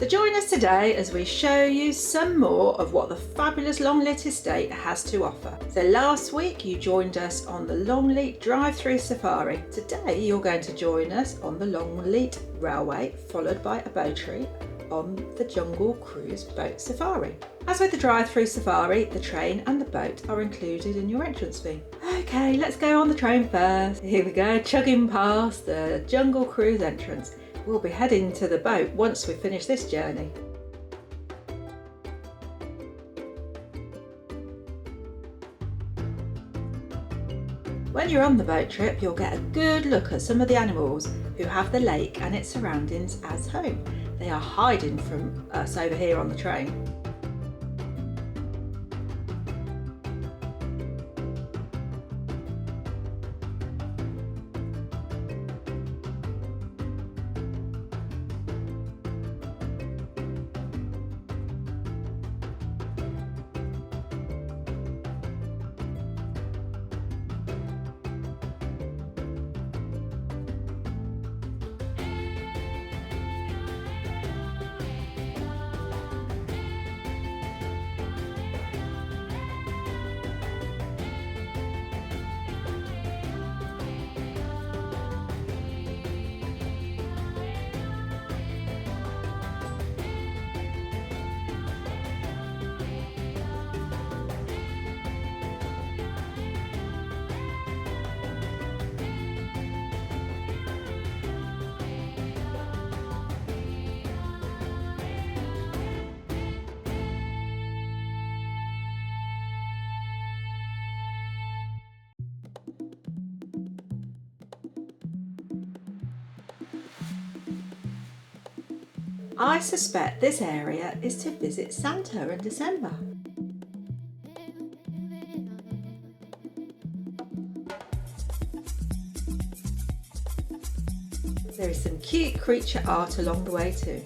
So join us today as we show you some more of what the fabulous Longleat estate has to offer. So last week you joined us on the Longleat drive-through safari. Today you're going to join us on the Longleat Railway, followed by a boat trip on the Jungle Cruise boat safari. As with the drive-through safari, the train and the boat are included in your entrance fee. Okay, let's go on the train first. Here we go, chugging past the Jungle Cruise entrance. We'll be heading to the boat once we finish this journey. When you're on the boat trip, you'll get a good look at some of the animals who have the lake and its surroundings as home. They are hiding from us over here on the train. I suspect this area is to visit Santa in December. There is some cute creature art along the way too.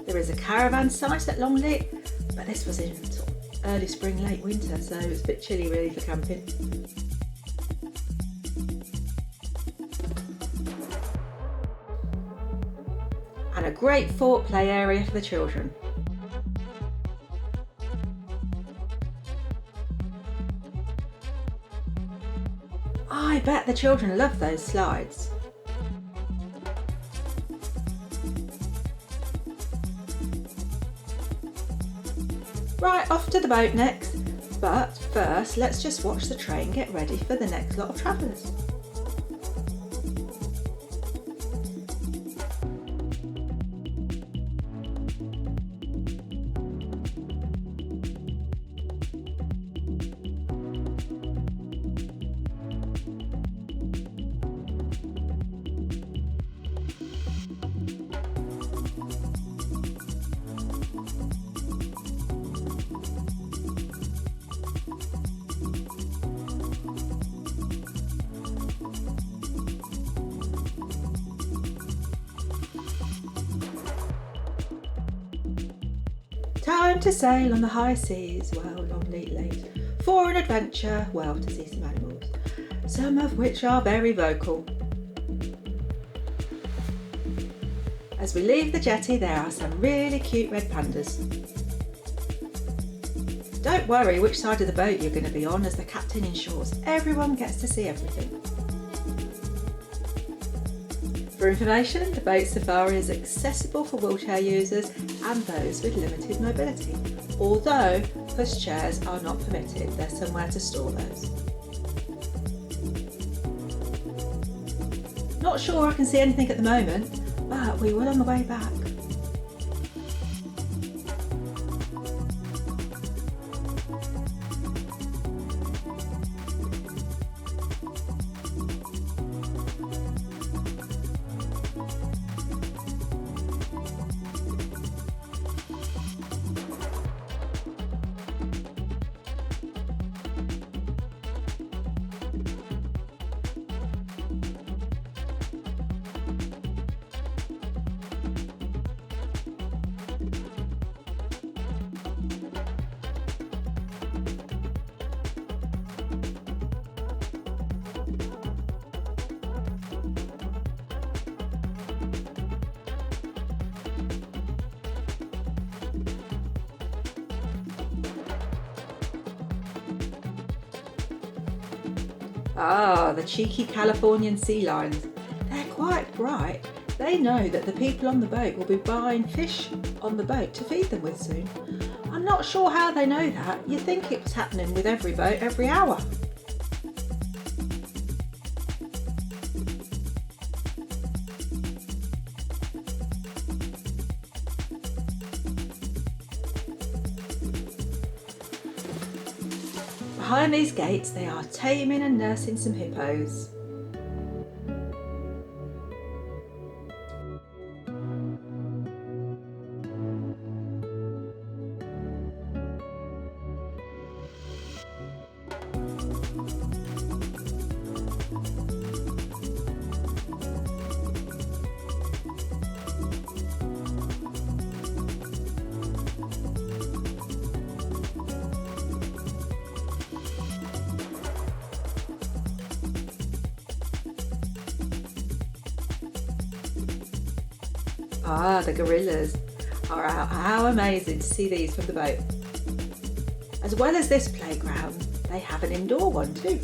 There is a caravan site at Longleat, but this was in sort of early spring, late winter, so it's a bit chilly really for camping. And a great fort play area for the children. I bet the children love those slides. Right, off to the boat next, but first let's just watch the train get ready for the next lot of travellers. Time to sail on the high seas, well, Longleat late, for an adventure, well, to see some animals, some of which are very vocal. As we leave the jetty, there are some really cute red pandas. Don't worry which side of the boat you're going to be on, as the captain ensures everyone gets to see everything. For information, the boat safari is accessible for wheelchair users and those with limited mobility. Although pushchairs are not permitted, there's somewhere to store those. Not sure I can see anything at the moment, but we will on the way back. Ah, the cheeky Californian sea lions. They're quite bright. They know that the people on the boat will be buying fish on the boat to feed them with soon. I'm not sure how they know that. You'd think it was happening with every boat every hour. Behind these gates they are taming and nursing some hippos. Ah, the gorillas are out. How amazing to see these from the boat. As well as this playground, they have an indoor one too.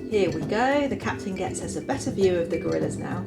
Here we go, the captain gets us a better view of the gorillas now.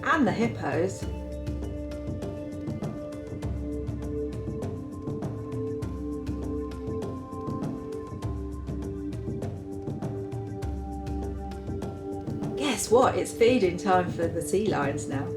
And the hippos. Guess what? It's feeding time for the sea lions now.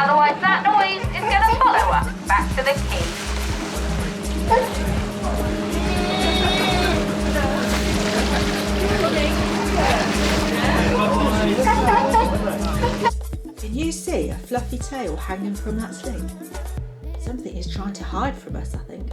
Otherwise that noise is going to follow us back to the quay. Can you see a fluffy tail hanging from that sling? Something is trying to hide from us, I think.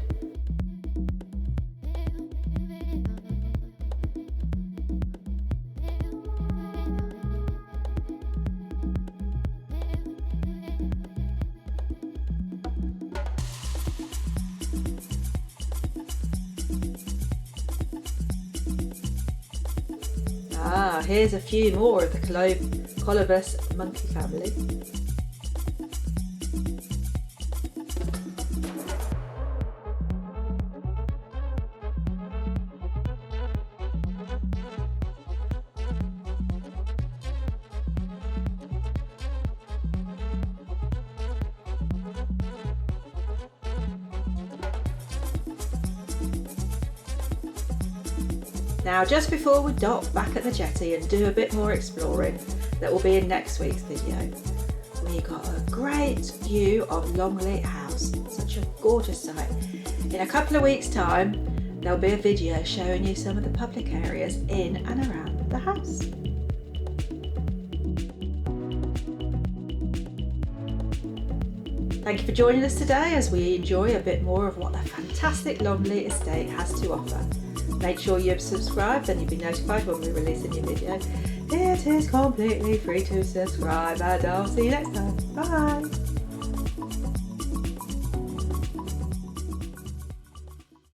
Ah, here's a few more of the colobus monkey family. Now, just before we dock back at the jetty and do a bit more exploring, that will be in next week's video, we got a great view of Longleat House, such a gorgeous sight. In a couple of weeks' time, there'll be a video showing you some of the public areas in and around the house. Thank you for joining us today as we enjoy a bit more of what the fantastic Longleat estate has to offer. Make sure you've subscribed and you'll be notified when we release a new video. It is completely free to subscribe, and I'll see you next time. Bye!